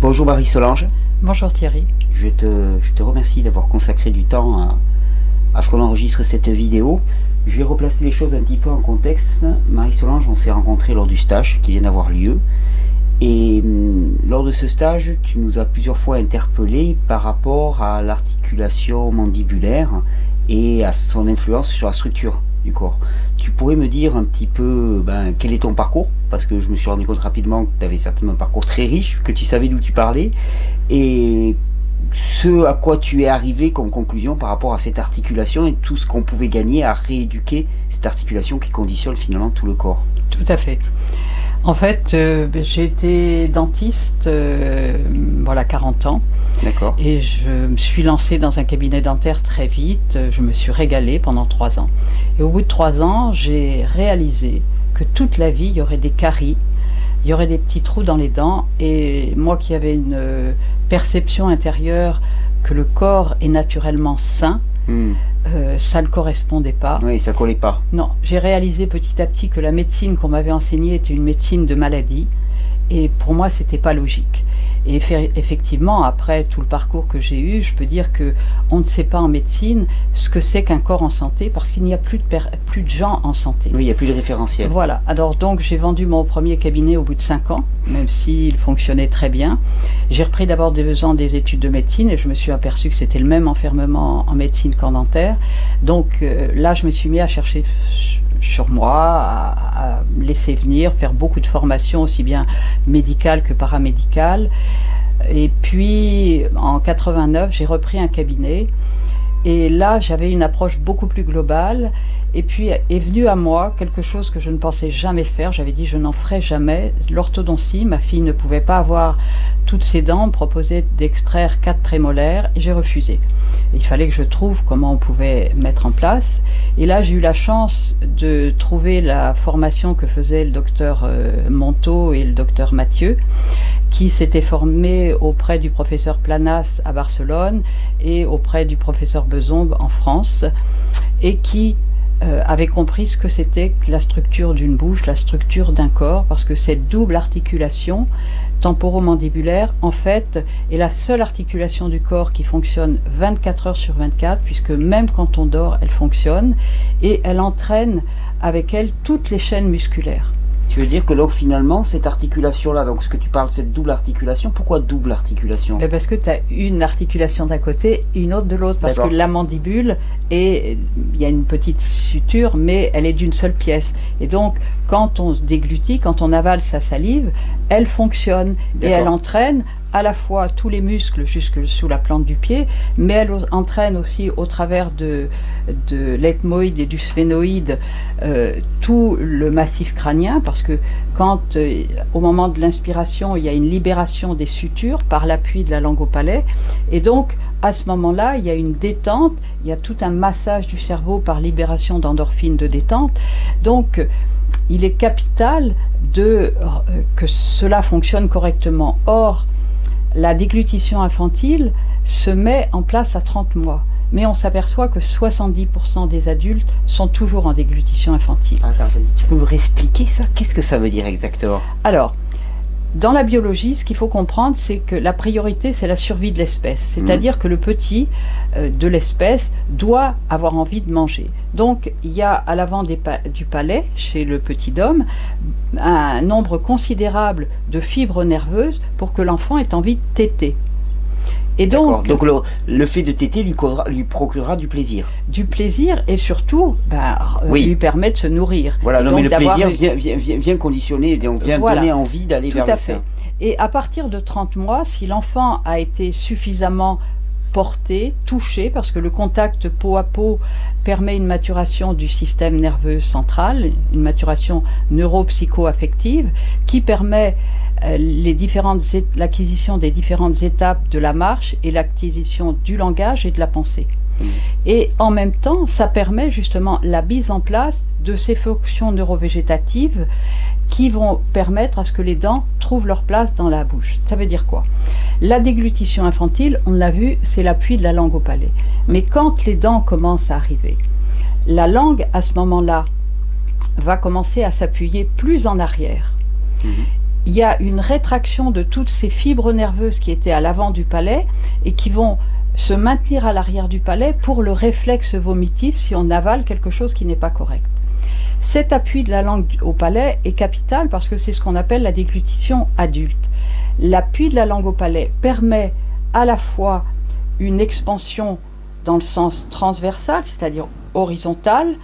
Bonjour Marie-Solange. Bonjour Thierry. Je te remercie d'avoir consacré du temps à ce qu'on enregistre cette vidéo. Je vais replacer les choses un petit peu en contexte. Marie-Solange, on s'est rencontrés lors du stage qui vient d'avoir lieu. Et lors de ce stage, tu nous as plusieurs fois interpellés par rapport à l'articulation mandibulaire et à son influence sur la structure du corps. Tu pourrais me dire un petit peu quel est ton parcours? Parce que je me suis rendu compte rapidement que tu avais certainement un parcours très riche, que tu savais d'où tu parlais, et ce à quoi tu es arrivé comme conclusion par rapport à cette articulation et tout ce qu'on pouvait gagner à rééduquer cette articulation qui conditionne finalement tout le corps. Tout à fait. En fait, j'ai été dentiste, voilà, 40 ans. D'accord. Et je me suis lancée dans un cabinet dentaire très vite. Je me suis régalée pendant 3 ans. Et au bout de 3 ans, j'ai réalisé que toute la vie, il y aurait des caries, il y aurait des petits trous dans les dents. Et moi qui avais une perception intérieure que le corps est naturellement sain, ça ne correspondait pas. Oui, ça collait pas. Non, j'ai réalisé petit à petit que la médecine qu'on m'avait enseignée était une médecine de maladie. Et pour moi, c'était pas logique. Et effectivement, après tout le parcours que j'ai eu, je peux dire que on ne sait pas en médecine ce que c'est qu'un corps en santé, parce qu'il n'y a plus de gens en santé. Oui, il n'y a plus de référentiel. Voilà. Alors donc, j'ai vendu mon premier cabinet au bout de 5 ans, même s'il fonctionnait très bien. J'ai repris d'abord 2 ans des études de médecine et je me suis aperçu que c'était le même enfermement en médecine qu'en dentaire. Donc là, je me suis mis à chercher sur moi, à laisser venir, faire beaucoup de formations, aussi bien médicales que paramédicales. Et puis, en 89, j'ai repris un cabinet. Et là, j'avais une approche beaucoup plus globale. Et puis est venu à moi quelque chose que je ne pensais jamais faire. J'avais dit je n'en ferai jamais. L'orthodontie, ma fille ne pouvait pas avoir toutes ses dents. On me proposait d'extraire 4 prémolaires et j'ai refusé. Il fallait que je trouve comment on pouvait mettre en place. Et là, j'ai eu la chance de trouver la formation que faisaient le docteur Monteau et le docteur Mathieu, qui s'étaient formés auprès du professeur Planas à Barcelone et auprès du professeur Bezombe en France, et qui avait compris ce que c'était que la structure d'une bouche, la structure d'un corps, parce que cette double articulation temporomandibulaire, en fait, est la seule articulation du corps qui fonctionne 24 heures sur 24, puisque même quand on dort, elle fonctionne, et elle entraîne avec elle toutes les chaînes musculaires. Tu veux dire que donc finalement, cette articulation-là, donc ce que tu parles, cette double articulation, pourquoi double articulation? Parce que tu as une articulation d'un côté et une autre de l'autre. Parce que la mandibule, il y a une petite suture, mais elle est d'une seule pièce. Et donc, quand on déglutit, quand on avale sa salive, elle fonctionne et elle entraîne à la fois tous les muscles jusque sous la plante du pied, mais elle entraîne aussi au travers de l'ethmoïde et du sphénoïde tout le massif crânien, parce que quand au moment de l'inspiration il y a une libération des sutures par l'appui de la langue au palais, et donc à ce moment-là il y a une détente, il y a tout un massage du cerveau par libération d'endorphines de détente. Donc il est capital que cela fonctionne correctement. Or, la déglutition infantile se met en place à 30 mois. Mais on s'aperçoit que 70% des adultes sont toujours en déglutition infantile. Attends, tu peux me réexpliquer ça? Qu'est-ce que ça veut dire exactement? Alors, dans la biologie, ce qu'il faut comprendre, c'est que la priorité, c'est la survie de l'espèce. C'est-à-dire que le petit de l'espèce doit avoir envie de manger. Donc, il y a à l'avant du palais, chez le petit homme, un nombre considérable de fibres nerveuses pour que l'enfant ait envie de téter. Et donc le fait de téter lui procurera du plaisir. Du plaisir et surtout lui permet de se nourrir. Voilà, non, mais le plaisir vient conditionner, vient donner envie d'aller vers le sein. Et à partir de 30 mois, si l'enfant a été suffisamment porté, touché, parce que le contact peau à peau permet une maturation du système nerveux central, une maturation neuropsycho-affective, qui permet l'acquisition des différentes étapes de la marche et l'acquisition du langage et de la pensée. Et en même temps, ça permet justement la mise en place de ces fonctions neurovégétatives qui vont permettre à ce que les dents trouvent leur place dans la bouche. Ça veut dire quoi? La déglutition infantile, on l'a vu, c'est l'appui de la langue au palais. Mais quand les dents commencent à arriver, la langue, à ce moment-là, va commencer à s'appuyer plus en arrière. il y a une rétraction de toutes ces fibres nerveuses qui étaient à l'avant du palais et qui vont se maintenir à l'arrière du palais pour le réflexe vomitif si on avale quelque chose qui n'est pas correct. Cet appui de la langue au palais est capital parce que c'est ce qu'on appelle la déglutition adulte. L'appui de la langue au palais permet à la fois une expansion dans le sens transversal, c'est-à-dire horizontal,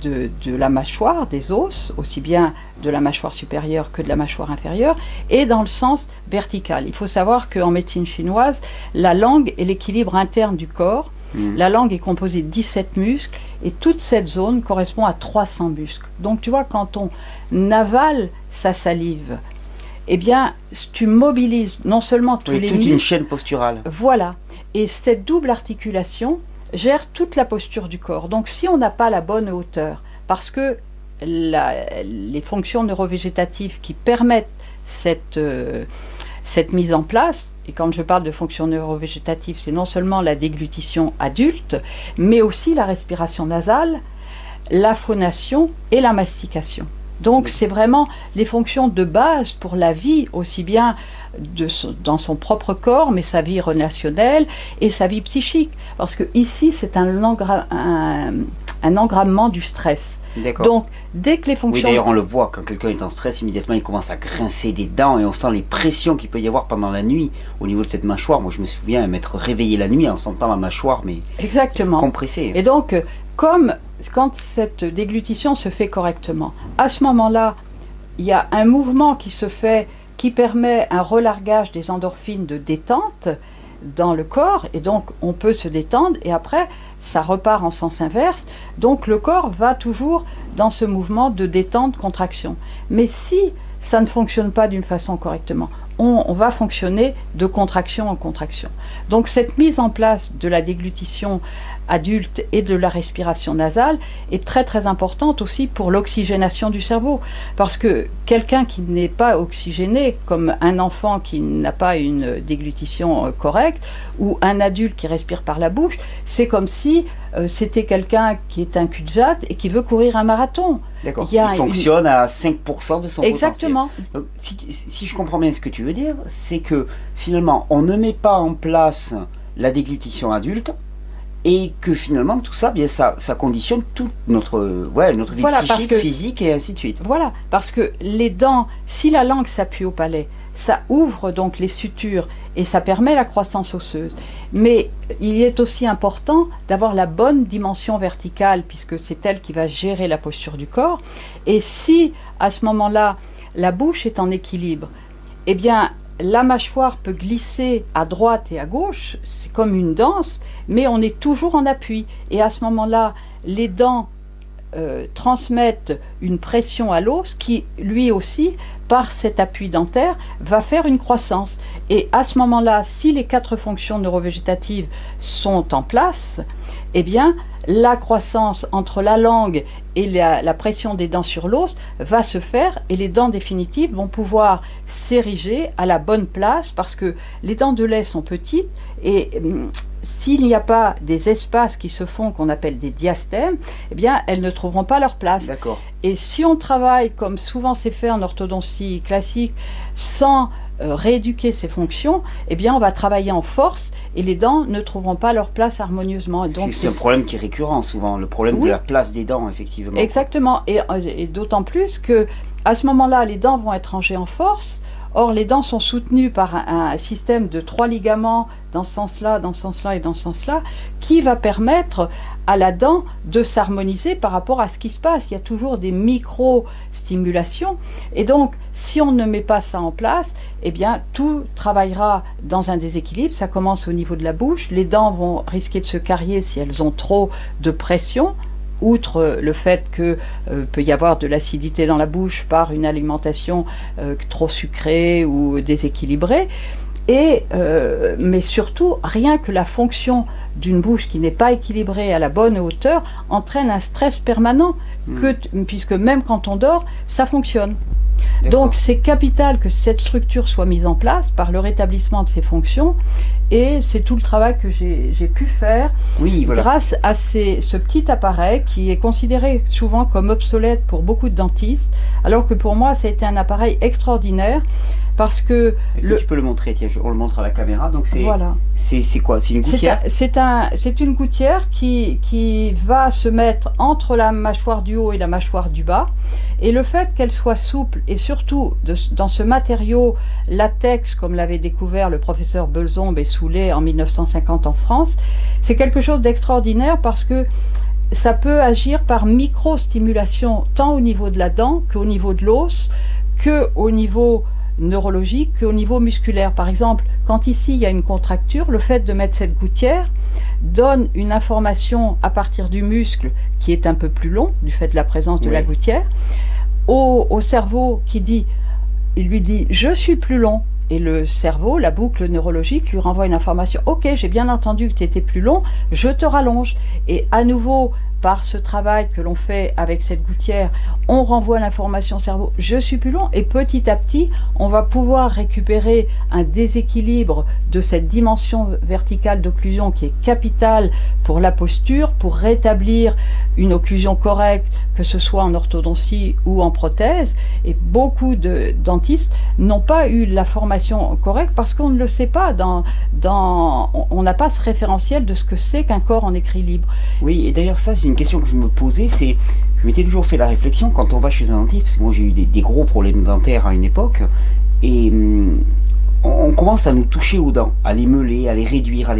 de la mâchoire, des os, aussi bien de la mâchoire supérieure que de la mâchoire inférieure, et dans le sens vertical. Il faut savoir qu'en médecine chinoise, la langue est l'équilibre interne du corps. La langue est composée de 17 muscles et toute cette zone correspond à 300 muscles. Donc tu vois, quand on avale sa salive, eh bien, tu mobilises non seulement tous les muscles... toute une chaîne posturale. Voilà. Et cette double articulation gère toute la posture du corps. Donc si on n'a pas la bonne hauteur, parce que les fonctions neurovégétatives qui permettent cette mise en place, et quand je parle de fonctions neurovégétatives, c'est non seulement la déglutition adulte, mais aussi la respiration nasale, la phonation et la mastication. Donc c'est vraiment les fonctions de base pour la vie, aussi bien dans son propre corps, mais sa vie relationnelle et sa vie psychique. Parce que ici, c'est un engrammement du stress. Donc, dès que les fonctions... Oui, d'ailleurs, on le voit, quand quelqu'un est en stress, immédiatement, il commence à grincer des dents et on sent les pressions qu'il peut y avoir pendant la nuit au niveau de cette mâchoire. Moi, je me souviens m'être réveillé la nuit en sentant ma mâchoire, mais exactement, compressée. Et donc, quand cette déglutition se fait correctement, à ce moment-là, il y a un mouvement qui se fait, qui permet un relargage des endorphines de détente dans le corps, et donc on peut se détendre, et après ça repart en sens inverse, donc le corps va toujours dans ce mouvement de détente-contraction. Mais si ça ne fonctionne pas d'une façon correctement, on va fonctionner de contraction en contraction. Donc cette mise en place de la déglutition adulte et de la respiration nasale est très très importante aussi pour l'oxygénation du cerveau, parce que quelqu'un qui n'est pas oxygéné, comme un enfant qui n'a pas une déglutition correcte, ou un adulte qui respire par la bouche, c'est comme si c'était quelqu'un qui est un cul-de-jatte et qui veut courir un marathon. D'accord, il fonctionne à 5% de son Exactement. potentiel. Donc, si je comprends bien ce que tu veux dire, c'est que finalement on ne met pas en place la déglutition adulte, et que finalement tout ça, bien, ça conditionne toute notre vie psychique, physique et ainsi de suite. Voilà, parce que les dents, si la langue s'appuie au palais, ça ouvre donc les sutures et ça permet la croissance osseuse. Mais il est aussi important d'avoir la bonne dimension verticale, puisque c'est elle qui va gérer la posture du corps. Et si à ce moment-là, la bouche est en équilibre, eh bien la mâchoire peut glisser à droite et à gauche, c'est comme une danse, mais on est toujours en appui. Et à ce moment-là, les dents transmettent une pression à l'os qui, lui aussi, par cet appui dentaire, va faire une croissance. Et à ce moment-là, si les 4 fonctions neurovégétatives sont en place, eh bien, la croissance entre la langue et la pression des dents sur l'os va se faire, et les dents définitives vont pouvoir s'ériger à la bonne place, parce que les dents de lait sont petites, et s'il n'y a pas des espaces qui se font, qu'on appelle des diastèmes, eh bien, elles ne trouveront pas leur place. D'accord. Et si on travaille, comme souvent c'est fait en orthodontie classique, sans rééduquer ces fonctions, eh bien, on va travailler en force et les dents ne trouveront pas leur place harmonieusement. C'est un problème qui est récurrent souvent, le problème de la place des dents, effectivement. Exactement, et d'autant plus que à ce moment-là, les dents vont être rangées en force. Or, les dents sont soutenues par un système de 3 ligaments dans ce sens-là, dans ce sens-là et dans ce sens-là, qui va permettre à la dent de s'harmoniser par rapport à ce qui se passe. Il y a toujours des micro-stimulations. Et donc, si on ne met pas ça en place, eh bien, tout travaillera dans un déséquilibre. Ça commence au niveau de la bouche. Les dents vont risquer de se carier si elles ont trop de pression, outre le fait que peut y avoir de l'acidité dans la bouche par une alimentation trop sucrée ou déséquilibrée. Mais surtout, rien que la fonction d'une bouche qui n'est pas équilibrée à la bonne hauteur entraîne un stress permanent, puisque même quand on dort, ça fonctionne. Donc c'est capital que cette structure soit mise en place par le rétablissement de ses fonctions, et c'est tout le travail que j'ai pu faire grâce à ce petit appareil qui est considéré souvent comme obsolète pour beaucoup de dentistes, alors que pour moi ça a été un appareil extraordinaire. Parce que est-ce que tu peux le montrer? Tiens, on le montre à la caméra. Donc c'est quoi? C'est une gouttière? C'est une gouttière qui va se mettre entre la mâchoire du haut et la mâchoire du bas. Et le fait qu'elle soit souple, et surtout dans ce matériau latex, comme l'avait découvert le professeur Belzombe et Soulet en 1950 en France, c'est quelque chose d'extraordinaire parce que ça peut agir par micro-stimulation, tant au niveau de la dent qu'au niveau de l'os, qu'au niveau neurologique, qu'au niveau musculaire. Par exemple, quand ici il y a une contracture, le fait de mettre cette gouttière donne une information à partir du muscle qui est un peu plus long, du fait de la présence de la gouttière, au cerveau il lui dit « je suis plus long ». Et le cerveau, la boucle neurologique, lui renvoie une information. « Ok, j'ai bien entendu que tu étais plus long, je te rallonge ». Et à nouveau, par ce travail que l'on fait avec cette gouttière, on renvoie l'information au cerveau « je suis plus long ». Et petit à petit, on va pouvoir récupérer un déséquilibre de cette dimension verticale d'occlusion qui est capitale pour la posture, pour rétablir une occlusion correcte, que ce soit en orthodontie ou en prothèse. Et beaucoup de dentistes n'ont pas eu la formation correcte parce qu'on ne le sait pas. On n'a pas ce référentiel de ce que c'est qu'un corps en équilibre. Oui, et d'ailleurs ça, c'est une question que je me posais, je m'étais toujours fait la réflexion quand on va chez un dentiste, parce que moi j'ai eu des gros problèmes dentaires à une époque, et on commence à nous toucher aux dents, à les meuler, à les réduire,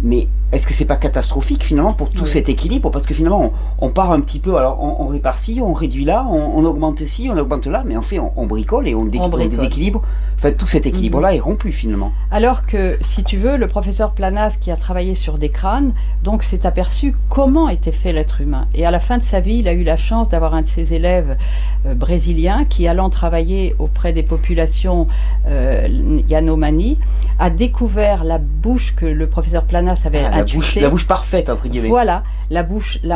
mais est-ce que c'est pas catastrophique finalement pour tout cet équilibre? Parce que finalement on part un petit peu, alors on répare ci, on réduit là, on augmente ci, on augmente là, mais en fait on bricole et on déséquilibre. Enfin, tout cet équilibre-là est rompu finalement. Alors que, si tu veux, le professeur Planas, qui a travaillé sur des crânes, donc s'est aperçu comment était fait l'être humain. Et à la fin de sa vie, il a eu la chance d'avoir un de ses élèves brésiliens qui, allant travailler auprès des populations Yanomami, a découvert la bouche que le professeur Planas avait intuitée. La bouche parfaite, entre guillemets. Voilà, la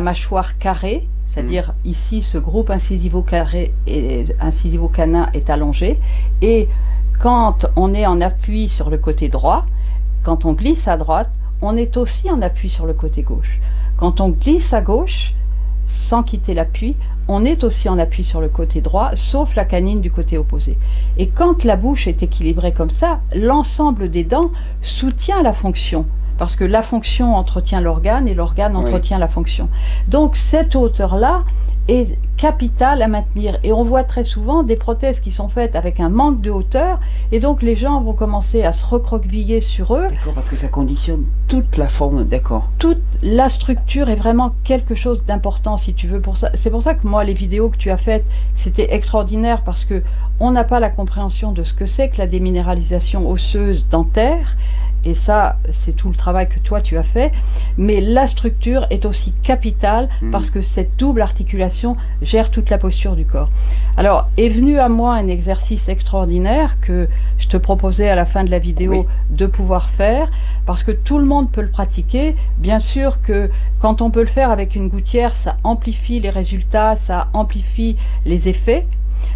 mâchoire carrée, c'est-à-dire ici, ce groupe incisivo-canin est allongé, et quand on est en appui sur le côté droit, quand on glisse à droite, on est aussi en appui sur le côté gauche. Quand on glisse à gauche, sans quitter l'appui, on est aussi en appui sur le côté droit, sauf la canine du côté opposé. Et quand la bouche est équilibrée comme ça, l'ensemble des dents soutient la fonction. Parce que la fonction entretient l'organe et l'organe entretient la fonction. Donc cette hauteur-là est capitale à maintenir. Et on voit très souvent des prothèses qui sont faites avec un manque de hauteur, et donc les gens vont commencer à se recroqueviller sur eux. D'accord, parce que ça conditionne toute la forme, d'accord. Toute la structure est vraiment quelque chose d'important, si tu veux. C'est pour ça que moi, les vidéos que tu as faites, c'était extraordinaire, parce que on n'a pas la compréhension de ce que c'est que la déminéralisation osseuse dentaire. Et ça, c'est tout le travail que toi tu as fait, mais la structure est aussi capitale parce que cette double articulation gère toute la posture du corps. Alors, est venu à moi un exercice extraordinaire que je te proposais à la fin de la vidéo de pouvoir faire, parce que tout le monde peut le pratiquer. Bien sûr que quand on peut le faire avec une gouttière, ça amplifie les résultats, ça amplifie les effets,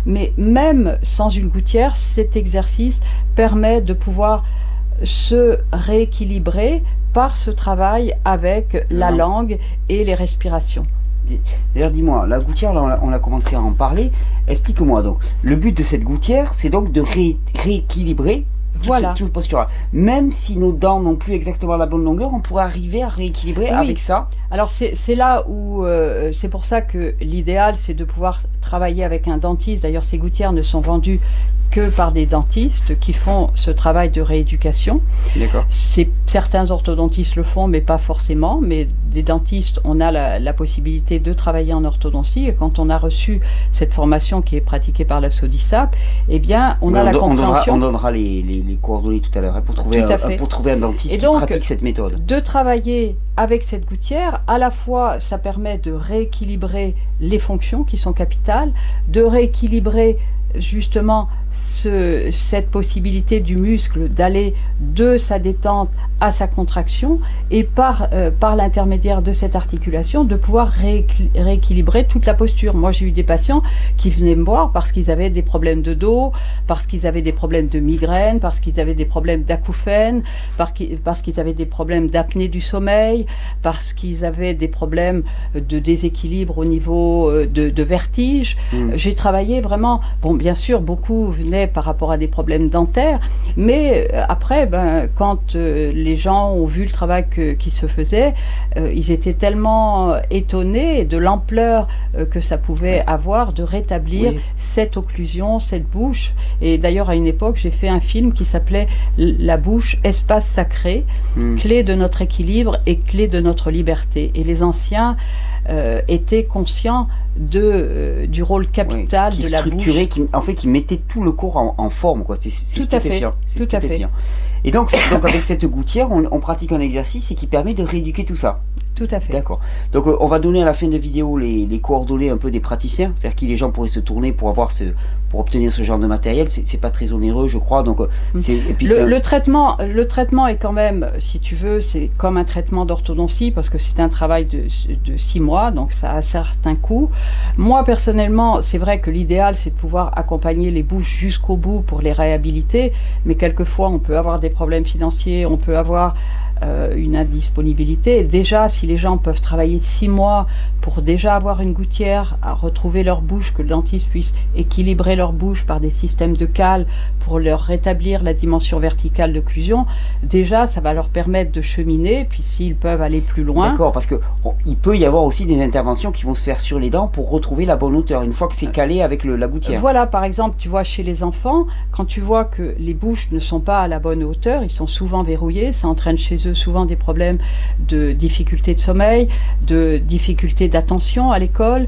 mais même sans une gouttière, cet exercice permet de pouvoir se rééquilibrer par ce travail avec la langue et les respirations. D'ailleurs, dis-moi, la gouttière, là, on a commencé à en parler. Explique-moi donc. Le but de cette gouttière, c'est donc de rééquilibrer tout le postural. Même si nos dents n'ont plus exactement la bonne longueur, on pourrait arriver à rééquilibrer avec ça. Alors c'est là où, c'est pour ça que l'idéal, c'est de pouvoir travailler avec un dentiste. D'ailleurs, ces gouttières ne sont vendues que par des dentistes qui font ce travail de rééducation. D'accord. Certains orthodontistes le font, mais pas forcément. Mais des dentistes, on a la possibilité de travailler en orthodontie. Et quand on a reçu cette formation qui est pratiquée par la SODISAP, eh bien, on a la compréhension. On donnera les coordonnées tout à l'heure pour trouver un dentiste qui pratique cette méthode. De travailler avec cette gouttière, à la fois, ça permet de rééquilibrer les fonctions qui sont capitales, de rééquilibrer justement cette possibilité du muscle d'aller de sa détente à sa contraction, et par l'intermédiaire de cette articulation de pouvoir rééquilibrer toute la posture. Moi j'ai eu des patients qui venaient me voir parce qu'ils avaient des problèmes de dos, parce qu'ils avaient des problèmes de migraine, parce qu'ils avaient des problèmes d'acouphènes, parce qu'ils avaient des problèmes d'apnée du sommeil, parce qu'ils avaient des problèmes de déséquilibre au niveau de vertige. J'ai travaillé vraiment, bon bien sûr beaucoup venaient par rapport à des problèmes dentaires, mais après quand les gens ont vu le travail qui se faisait, ils étaient tellement étonnés de l'ampleur que ça pouvait avoir de rétablir cette occlusion, cette bouche. Et d'ailleurs à une époque j'ai fait un film qui s'appelait La bouche, espace sacré, clé de notre équilibre et clé de notre liberté. Et les anciens étaient conscients du rôle capital de la bouche. En fait, qui mettait tout le corps en forme, quoi. C'est stupéfiant. Tout à fait. Et donc avec cette gouttière, on pratique un exercice qui permet de rééduquer tout ça. Tout à fait. D'accord. Donc on va donner à la fin de la vidéo les coordonnées un peu des praticiens, vers qui les gens pourraient se tourner pour obtenir ce genre de matériel. C'est pas très onéreux, je crois. Donc le traitement est quand même, si tu veux, c'est comme un traitement d'orthodontie, parce que c'est un travail de 6 mois, donc ça a certains coûts. Moi personnellement, c'est vrai que l'idéal c'est de pouvoir accompagner les bouches jusqu'au bout pour les réhabiliter, mais quelquefois on peut avoir des problèmes financiers, on peut avoir une indisponibilité. Déjà, si les gens peuvent travailler 6 mois pour déjà avoir une gouttière, à retrouver leur bouche, que le dentiste puisse équilibrer leur bouche par des systèmes de cale pour leur rétablir la dimension verticale d'occlusion, déjà ça va leur permettre de cheminer, puis s'ils peuvent aller plus loin. D'accord, parce que il peut y avoir aussi des interventions qui vont se faire sur les dents pour retrouver la bonne hauteur, une fois que c'est calé avec la gouttière. Voilà, par exemple, tu vois chez les enfants, quand tu vois que les bouches ne sont pas à la bonne hauteur, ils sont souvent verrouillés, ça entraîne chez eux souvent des problèmes de difficultés de sommeil, de difficultés d'attention à l'école,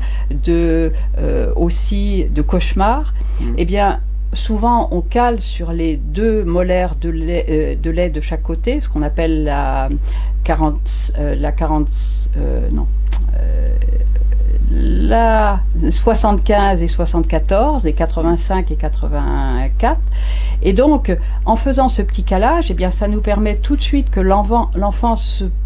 aussi de cauchemars. Eh bien, souvent on cale sur les 2 molaires de lait de chaque côté, ce qu'on appelle la 75 et 74 et 85 et 84, et donc en faisant ce petit calage, eh bien ça nous permet tout de suite que l'enfant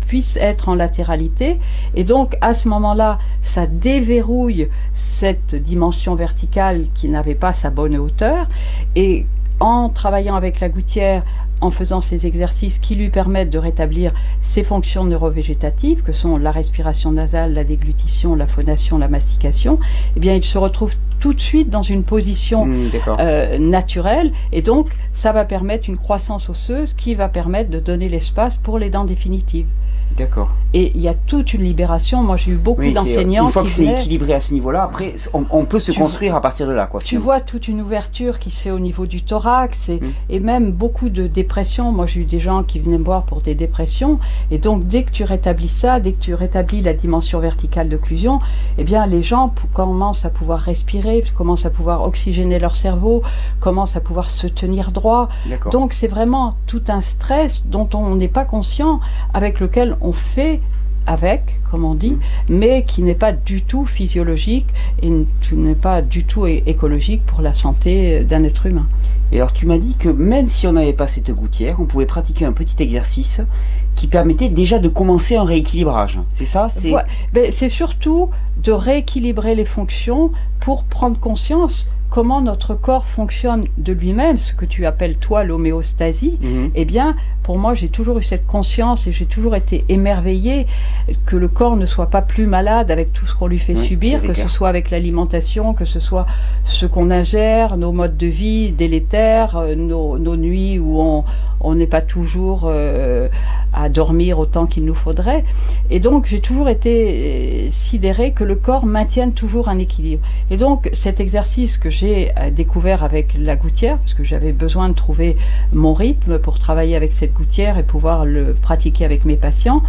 puisse être en latéralité, et donc à ce moment-là ça déverrouille cette dimension verticale qui n'avait pas sa bonne hauteur, et en travaillant avec la gouttière, en faisant ces exercices qui lui permettent de rétablir ses fonctions neurovégétatives, que sont la respiration nasale, la déglutition, la phonation, la mastication, eh bien il se retrouve tout de suite dans une position naturelle, et donc ça va permettre une croissance osseuse qui va permettre de donner l'espace pour les dents définitives. D'accord. Et il y a toute une libération. Moi, j'ai eu beaucoup d'enseignants. Une fois que c'est équilibré à ce niveau-là, après, on peut se construire à partir de là, quoi. Tu vois toute une ouverture qui se fait au niveau du thorax, et même beaucoup de dépressions. Moi, j'ai eu des gens qui venaient me voir pour des dépressions. Et donc, dès que tu rétablis ça, dès que tu rétablis la dimension verticale d'occlusion, eh bien, les gens commencent à pouvoir respirer, commencent à pouvoir oxygéner leur cerveau, commencent à pouvoir se tenir droit. Donc, c'est vraiment tout un stress dont on n'est pas conscient, avec lequel on fait avec, comme on dit, mais qui n'est pas du tout physiologique et qui n'est pas du tout écologique pour la santé d'un être humain. Et alors tu m'as dit que même si on n'avait pas cette gouttière, on pouvait pratiquer un petit exercice qui permettait déjà de commencer un rééquilibrage. C'est ça? C'est surtout de rééquilibrer les fonctions pour prendre conscience comment notre corps fonctionne de lui-même, ce que tu appelles toi l'homéostasie. Eh bien, pour moi, j'ai toujours eu cette conscience et j'ai toujours été émerveillée que le corps ne soit pas plus malade avec tout ce qu'on lui fait subir, que ce soit avec l'alimentation, que ce soit ce qu'on ingère, nos modes de vie délétères, nos nuits où on n'est pas toujours à dormir autant qu'il nous faudrait. Et donc, j'ai toujours été sidérée que le corps maintienne toujours un équilibre. Et donc, cet exercice que j'ai découvert avec la gouttière, parce que j'avais besoin de trouver mon rythme pour travailler avec cette gouttière et pouvoir le pratiquer avec mes patients,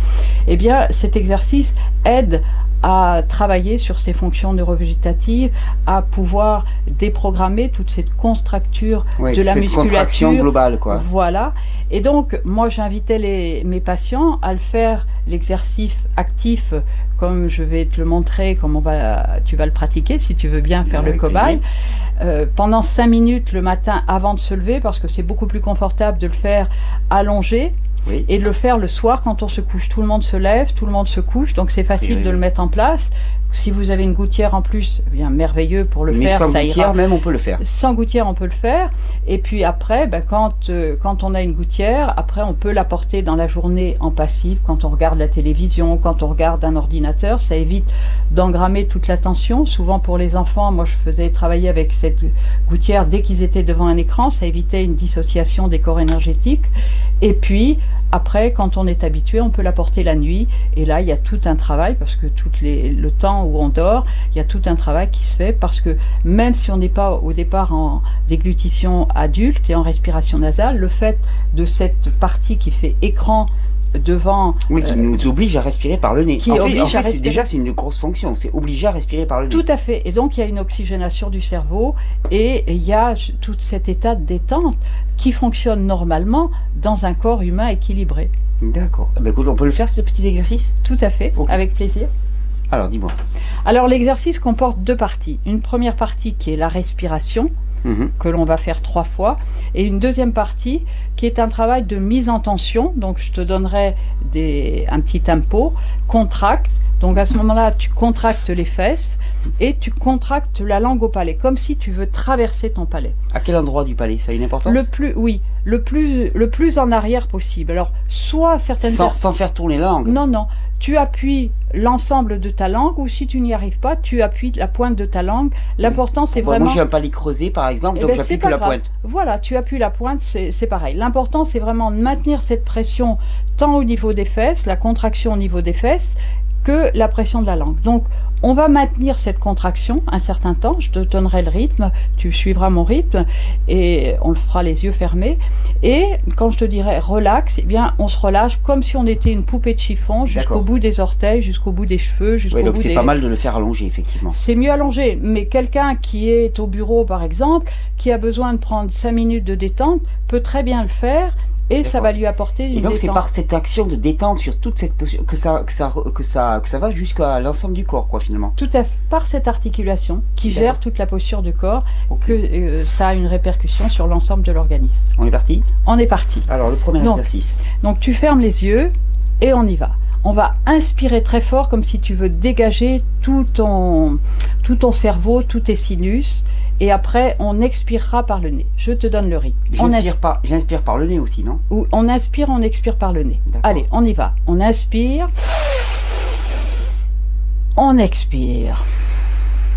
eh bien, cet exercice aide à travailler sur ces fonctions neurovégétatives, à pouvoir déprogrammer toute cette contracture de la musculature. Contraction globale, quoi. Voilà. Et donc, moi, j'invitais mes patients à le faire, l'exercice actif, comme je vais te le montrer, comment tu vas le pratiquer, si tu veux bien faire le cobaye. pendant 5 minutes le matin avant de se lever, parce que c'est beaucoup plus confortable de le faire allongé. Oui. Et de le faire le soir quand on se couche. Tout le monde se lève, tout le monde se couche, donc c'est facile de le mettre en place. Si vous avez une gouttière en plus, eh bien merveilleux pour le faire. Sans ça gouttière, ira. même on peut le faire. Sans gouttière, on peut le faire. Et puis après, quand on a une gouttière, après on peut la porter dans la journée en passif, quand on regarde la télévision, quand on regarde un ordinateur. Ça évite d'engrammer toute l'attention. Souvent pour les enfants, moi je faisais travailler avec cette gouttière dès qu'ils étaient devant un écran. Ça évitait une dissociation des corps énergétiques. Et puis après, quand on est habitué, on peut la porter la nuit. Et là, il y a tout un travail, parce que le temps où on dort, il y a tout un travail qui se fait, parce que même si on n'est pas au départ en déglutition adulte et en respiration nasale, le fait de cette partie qui fait écran devant... Oui, qui nous oblige à respirer par le nez. En fait, déjà, c'est une grosse fonction, c'est obligé à respirer par le nez. Tout à fait. Et donc, il y a une oxygénation du cerveau et il y a tout cet état de détente qui fonctionne normalement dans un corps humain équilibré. D'accord. Ben, écoute, on peut le faire, ce petit exercice? Tout à fait, avec plaisir. Alors, dis-moi. Alors, l'exercice comporte 2 parties. Une première partie qui est la respiration, que l'on va faire 3 fois, et une deuxième partie qui est un travail de mise en tension. Donc je te donnerai un petit tempo, contracte. Donc à ce moment-là, tu contractes les fesses et tu contractes la langue au palais, comme si tu veux traverser ton palais. À quel endroit du palais? Ça a une importance? Le plus en arrière possible. Alors, soit certaines personnes... Sans faire tourner la langue? Non, non. Tu appuies l'ensemble de ta langue, ou si tu n'y arrives pas, tu appuies la pointe de ta langue. L'important, c'est vraiment... Moi, j'ai un palais creusé, par exemple, donc j'appuie que la pointe. Voilà, tu appuies la pointe, c'est pareil. L'important, c'est vraiment de maintenir cette pression tant au niveau des fesses, la contraction au niveau des fesses, que la pression de la langue. Donc, on va maintenir cette contraction un certain temps. Je te donnerai le rythme, tu suivras mon rythme et on le fera les yeux fermés. Et quand je te dirai relax, eh bien, on se relâche comme si on était une poupée de chiffon jusqu'au bout des orteils, jusqu'au bout des cheveux, jusqu'au bout des... Donc c'est pas mal de le faire allongé, effectivement. C'est mieux allongé, mais quelqu'un qui est au bureau, par exemple, qui a besoin de prendre 5 minutes de détente, peut très bien le faire. Et ça va lui apporter une détente. Et donc c'est par cette action de détente sur toute cette posture que ça va jusqu'à l'ensemble du corps, quoi, finalement. Tout à fait, par cette articulation qui gère toute la posture du corps, que ça a une répercussion sur l'ensemble de l'organisme. On est parti? On est parti. Alors le premier exercice. Donc tu fermes les yeux et on y va. On va inspirer très fort, comme si tu veux dégager tout ton cerveau, tous tes sinus. Et après, on expirera par le nez. Je te donne le rythme. J'inspire par le nez aussi, non? Ou on inspire, on expire par le nez. Allez, on y va. On inspire. On expire.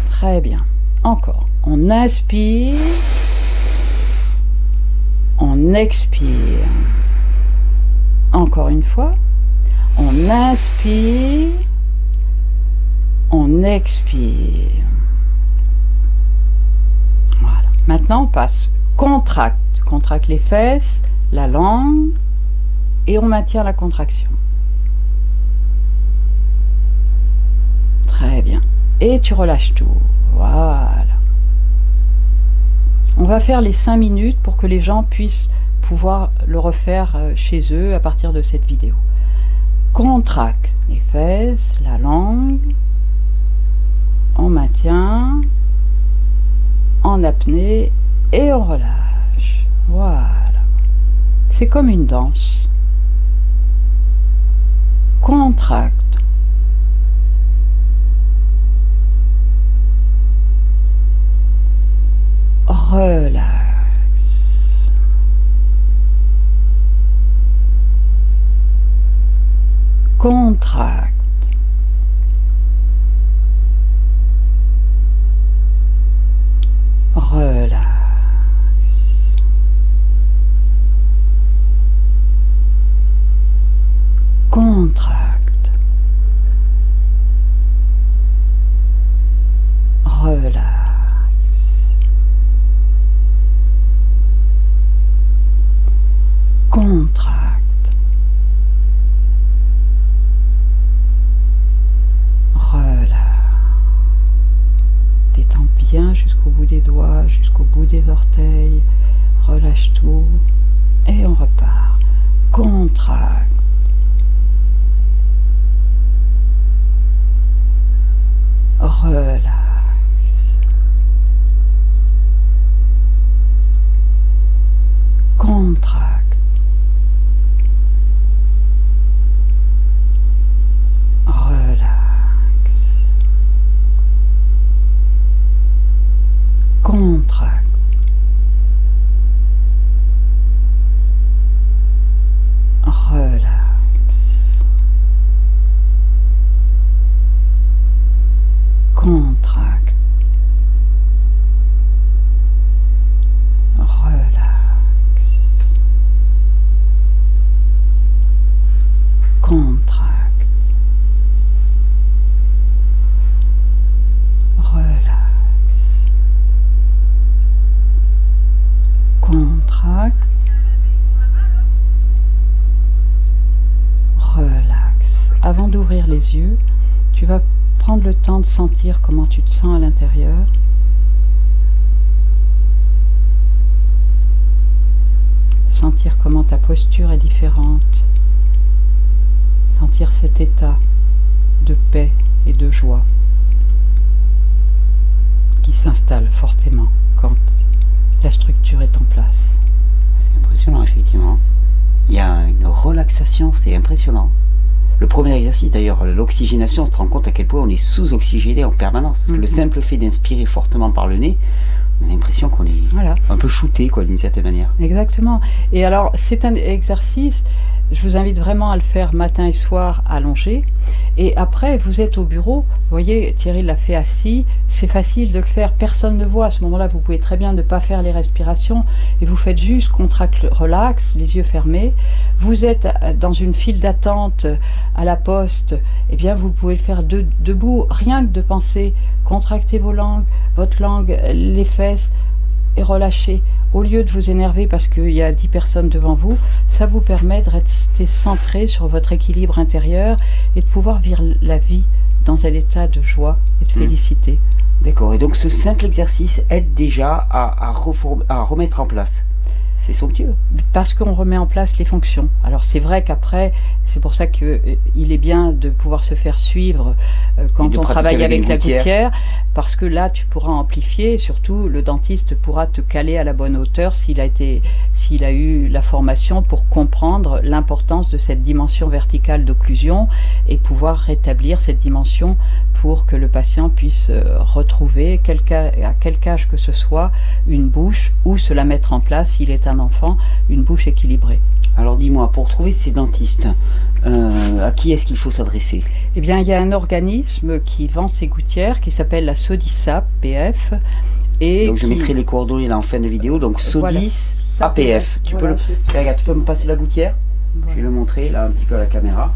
Très bien. Encore. On inspire. On expire. Encore une fois. On inspire. On expire. Maintenant, on passe contracte les fesses, la langue, et on maintient la contraction. Très bien. Et tu relâches tout. Voilà. On va faire les 5 minutes pour que les gens puissent pouvoir le refaire chez eux à partir de cette vidéo. Contracte les fesses, la langue, on maintient, en apnée et on relâche. Voilà. C'est comme une danse. Contracte. Relax. Contracte. Relax. Contracte. Relax. Contracte. Relax. Détends bien jusqu'au bout des doigts, jusqu'au bout des orteils. Relâche tout. Et on repart. Contracte. Relax. d'ouvrir les yeux. Tu vas prendre le temps de sentir comment tu te sens à l'intérieur. Sentir comment ta posture est différente. Sentir cet état de paix et de joie qui s'installe fortement quand la structure est en place. C'est impressionnant, effectivement. Il y a une relaxation, c'est impressionnant. Le premier exercice, d'ailleurs, l'oxygénation, on se rend compte à quel point on est sous-oxygéné en permanence. Parce que le simple fait d'inspirer fortement par le nez, on a l'impression qu'on est un peu shooté, quoi, d'une certaine manière. Exactement. Et alors, c'est un exercice, je vous invite vraiment à le faire matin et soir allongé. Et après, vous êtes au bureau, vous voyez, Thierry l'a fait assis, c'est facile de le faire, personne ne voit. À ce moment-là, vous pouvez très bien ne pas faire les respirations et vous faites juste contract, relax, les yeux fermés. Vous êtes dans une file d'attente à la poste, eh bien, vous pouvez le faire debout, rien que de penser, contractez votre langue, les fesses et relâchez. Au lieu de vous énerver parce qu'il y a 10 personnes devant vous, ça vous permet de rester centré sur votre équilibre intérieur et de pouvoir vivre la vie dans un état de joie et de félicité. D'accord, et donc ce simple exercice aide déjà à remettre en place. C'est somptueux. Parce qu'on remet en place les fonctions. Alors c'est vrai qu'après, c'est pour ça qu'il est bien de pouvoir se faire suivre quand on travaille avec la gouttière, parce que là tu pourras amplifier, et surtout le dentiste pourra te caler à la bonne hauteur s'il a eu la formation pour comprendre l'importance de cette dimension verticale d'occlusion et pouvoir rétablir cette dimension pour que le patient puisse retrouver, à quel âge que ce soit, une bouche ou se la mettre en place, s'il est un enfant, une bouche équilibrée. Alors dis-moi, pour trouver ces dentistes, à qui est-ce qu'il faut s'adresser? Eh bien, il y a un organisme qui vend ces gouttières qui s'appelle la Sodis APF. Et donc je mettrai les coordonnées là en fin de vidéo, donc Sodis APF. Tu peux me passer la gouttière? Je vais le montrer là un petit peu à la caméra.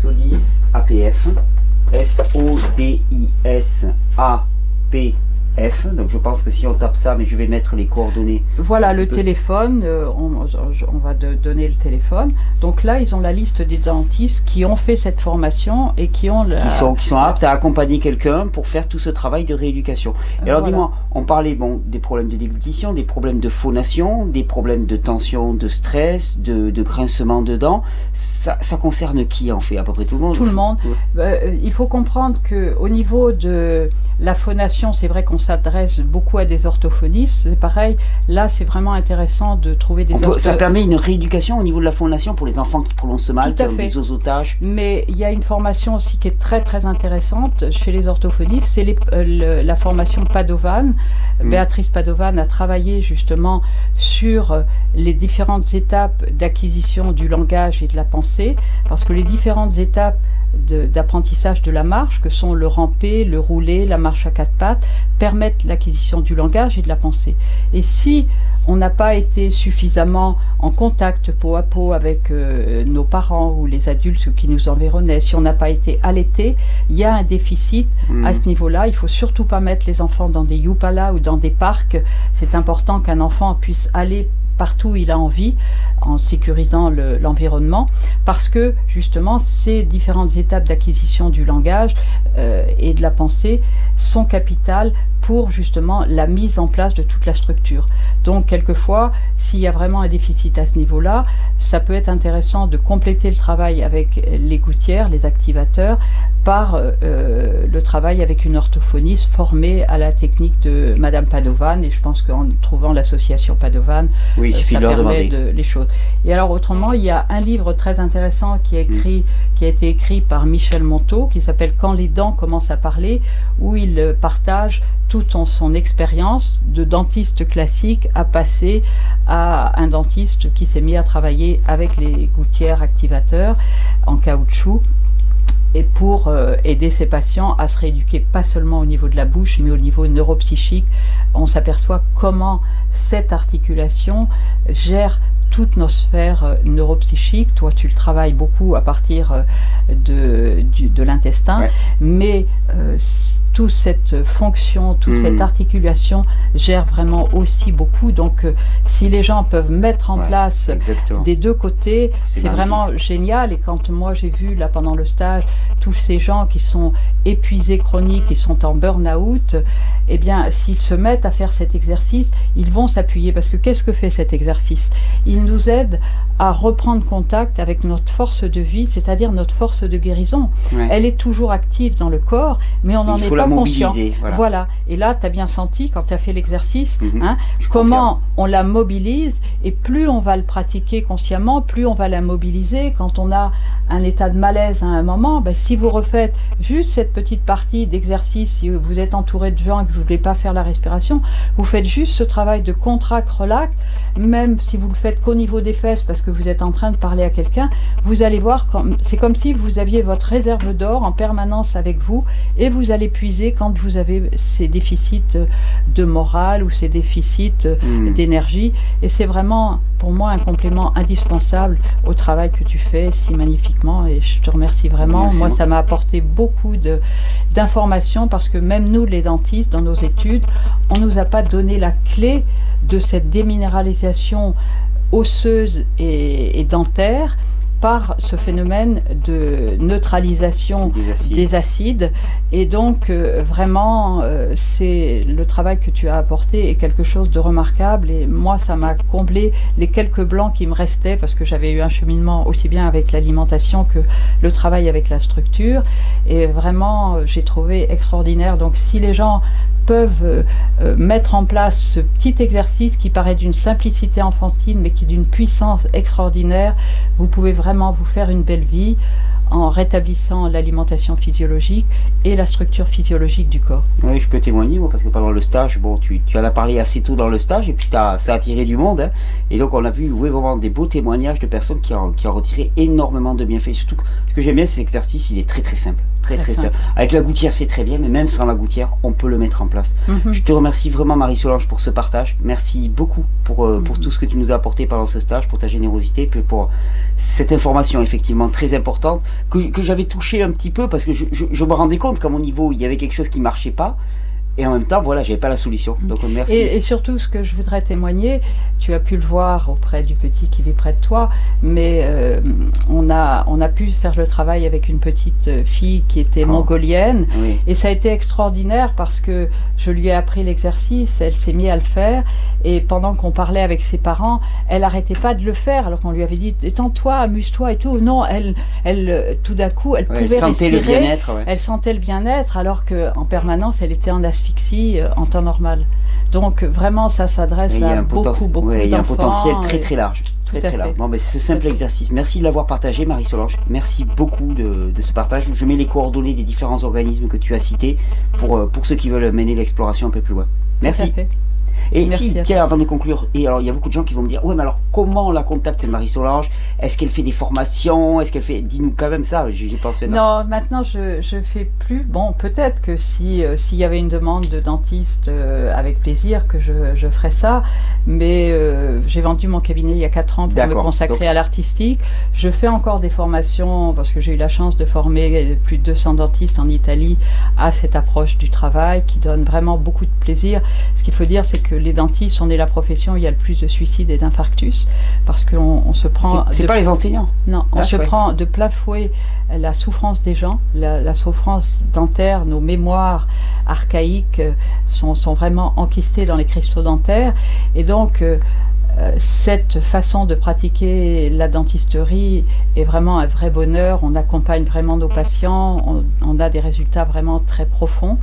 Sodis APF. S-O-D-I-S-A-P-F. Donc je pense que si on tape ça, mais je vais mettre les coordonnées. Voilà le téléphone, on va donner le téléphone. Donc là, ils ont la liste des dentistes qui ont fait cette formation et qui ont qui sont aptes à accompagner quelqu'un pour faire tout ce travail de rééducation. Et alors dis-moi, on parlait des problèmes de déglutition, des problèmes de phonation, des problèmes de tension, de stress, de grincement de dents. Ça concerne qui en fait? À peu près tout le monde? Tout le monde. Il faut comprendre qu'au niveau de la phonation, c'est vrai qu'on s'adresse beaucoup à des orthophonistes. C'est pareil, là c'est vraiment intéressant de trouver des ça permet une rééducation au niveau de la phonation pour les enfants qui prononcent mal, qui ont des osotages. Mais il y a une formation aussi qui est très très intéressante chez les orthophonistes, c'est la formation Padovan. Béatrice Padovan a travaillé justement sur les différentes étapes d'acquisition du langage et de la pensée, parce que les différentes étapes d'apprentissage de la marche, que sont le ramper, le rouler, la marche à 4 pattes, permettent l'acquisition du langage et de la pensée. Et si on n'a pas été suffisamment en contact peau à peau avec nos parents ou les adultes qui nous environnaient, si on n'a pas été allaité, il y a un déficit à ce niveau-là. Il ne faut surtout pas mettre les enfants dans des yupalas ou dans des parcs. C'est important qu'un enfant puisse aller partout où il a envie, en sécurisant l'environnement, parce que justement ces différentes étapes d'acquisition du langage et de la pensée sont capitales pour justement la mise en place de toute la structure. Donc quelquefois, s'il y a vraiment un déficit à ce niveau-là, ça peut être intéressant de compléter le travail avec les gouttières, les activateurs, par le travail avec une orthophoniste formée à la technique de Madame Padovan, et je pense qu'en trouvant l'association Padovan, ça permet les choses. Et alors autrement, il y a un livre très intéressant qui a été écrit par Michel Monteau, qui s'appelle Quand les dents commencent à parler, où il partage toute son expérience de dentiste classique à passer à un dentiste qui s'est mis à travailler avec les gouttières activateurs en caoutchouc, et pour aider ces patients à se rééduquer pas seulement au niveau de la bouche, mais au niveau neuropsychique. On s'aperçoit comment cette articulation gère toutes nos sphères neuropsychiques. Toi, tu le travailles beaucoup à partir de l'intestin, mais toute cette fonction, toute cette articulation gère vraiment aussi beaucoup. Donc si les gens peuvent mettre en place des deux côtés, c'est vraiment génial. Et quand moi j'ai vu là pendant le stage tous ces gens qui sont épuisés chroniques, qui sont en burn-out, eh bien s'ils se mettent à faire cet exercice, ils vont s'appuyer, parce que qu'est-ce que fait cet exercice? Il nous aide à reprendre contact avec notre force de vie, c'est-à-dire notre force de guérison. Elle est toujours active dans le corps, mais on n'en est pas conscient. Voilà. Et là, tu as bien senti, quand tu as fait l'exercice, comment on la mobilise, et plus on va le pratiquer consciemment, plus on va la mobiliser. Quand on a un état de malaise à un moment, ben, si vous refaites juste cette petite partie d'exercice, si vous êtes entouré de gens et que vous ne voulez pas faire la respiration, vous faites juste ce travail de contract-relax, même si vous le faites qu'au niveau des fesses, parce que vous êtes en train de parler à quelqu'un, vous allez voir, c'est comme si vous aviez votre réserve d'or en permanence avec vous, et vous allez puiser quand vous avez ces déficits de morale ou ces déficits d'énergie. Et c'est vraiment, pour moi, un complément indispensable au travail que tu fais si magnifiquement, et je te remercie vraiment. Merci. Moi, ça m'a apporté beaucoup d'informations, parce que même nous, les dentistes, dans nos études, on ne nous a pas donné la clé de cette déminéralisation osseuse et dentaire par ce phénomène de neutralisation des acides. Et donc vraiment c'est le travail que tu as apporté est quelque chose de remarquable, et moi ça m'a comblé les quelques blancs qui me restaient, parce que j'avais eu un cheminement aussi bien avec l'alimentation que le travail avec la structure, et vraiment j'ai trouvé extraordinaire. Donc si les gens peuvent mettre en place ce petit exercice qui paraît d'une simplicité enfantine mais qui est d'une puissance extraordinaire, vous pouvez vraiment vous faire une belle vie en rétablissant l'alimentation physiologique et la structure physiologique du corps. Oui, je peux témoigner, moi, parce que pendant le stage, bon, tu en as parlé assez tôt dans le stage, et puis ça a attiré du monde, hein, et donc on a vu vraiment des beaux témoignages de personnes qui ont retiré énormément de bienfaits. Surtout, ce que j'aime bien, cet exercice, il est très très simple. Très simple. Avec la gouttière, c'est très bien, mais même sans la gouttière, on peut le mettre en place. Je te remercie vraiment, Marie-Solange, pour ce partage. Merci beaucoup pour tout ce que tu nous as apporté pendant ce stage, pour ta générosité, puis pour cette information effectivement très importante que j'avais touché un petit peu, parce que je me rendais compte qu'à mon niveau, il y avait quelque chose qui ne marchait pas. Et en même temps, voilà, j'avais pas la solution. Donc merci. Et surtout, ce que je voudrais témoigner, tu as pu le voir auprès du petit qui vit près de toi, mais on a pu faire le travail avec une petite fille qui était mongolienne, et ça a été extraordinaire parce que je lui ai appris l'exercice, elle s'est mise à le faire, et pendant qu'on parlait avec ses parents, elle n'arrêtait pas de le faire, alors qu'on lui avait dit détends-toi, amuse-toi et tout. Non, elle tout d'un coup, elle pouvait respirer, le bien-être, elle sentait le bien-être, alors qu'en permanence, elle était en asphyxie en temps normal. Donc vraiment, ça s'adresse à beaucoup d'enfants. Il y a un potentiel très large. Très large. Bon, ben, ce simple exercice, merci de l'avoir partagé, Marie-Solange. Merci beaucoup de ce partage. Je mets les coordonnées des différents organismes que tu as cités pour ceux qui veulent mener l'exploration un peu plus loin. Merci. Et tiens, avant de conclure, et alors il y a beaucoup de gens qui vont me dire, ouais, mais alors comment on la contacte, cette Marie-Solange? Est-ce qu'elle fait des formations? Est-ce qu'elle fait, dis-nous quand même ça, j'y pense maintenant. Non, maintenant je fais plus. Bon, peut-être que s'il y avait une demande de dentiste, avec plaisir que je ferais ça, mais j'ai vendu mon cabinet il y a 4 ans pour me consacrer à l'artistique. Je fais encore des formations, parce que j'ai eu la chance de former plus de 200 dentistes en Italie à cette approche du travail qui donne vraiment beaucoup de plaisir. Ce qu'il faut dire, c'est que les dentistes, on est la profession où il y a le plus de suicides et d'infarctus, parce qu'on se prend... C'est pas les enseignants. Non, on se prend de plein fouet la souffrance des gens, la souffrance dentaire, nos mémoires archaïques sont vraiment enquistées dans les cristaux dentaires, et donc cette façon de pratiquer la dentisterie est vraiment un vrai bonheur. On accompagne vraiment nos patients, on a des résultats vraiment très profonds.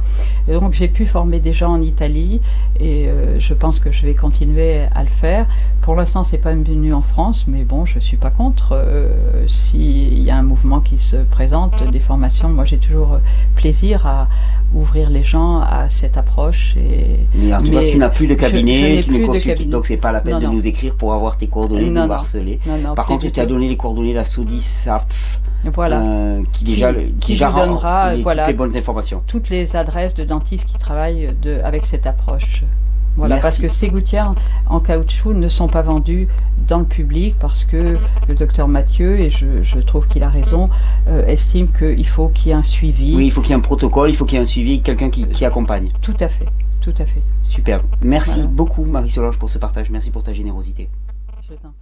Et donc j'ai pu former des gens en Italie, et je pense que je vais continuer à le faire. Pour l'instant, c'est pas venu en France, mais bon, je suis pas contre. S'il y a un mouvement qui se présente, des formations, moi j'ai toujours plaisir à ouvrir les gens à cette approche. Mais en tout cas, tu n'as plus de cabinet, tu ne consultes, donc c'est pas la peine de nous écrire pour avoir tes coordonnées, de nous harceler. Par contre, tu as donné les coordonnées de la SODISAF, qui vous donnera toutes les bonnes informations. Toutes les adresses de dentistes qui travaillent avec cette approche. Voilà, Merci. parce que ces gouttières en caoutchouc ne sont pas vendues dans le public parce que le docteur Mathieu, et je trouve qu'il a raison, estime qu'il faut qu'il y ait un suivi. Oui, il faut qu'il y ait un protocole, il faut qu'il y ait un suivi, quelqu'un qui accompagne. Tout à fait, tout à fait. Super. Merci Voilà. beaucoup Marie-Solange pour ce partage, merci pour ta générosité. Je t'en prie.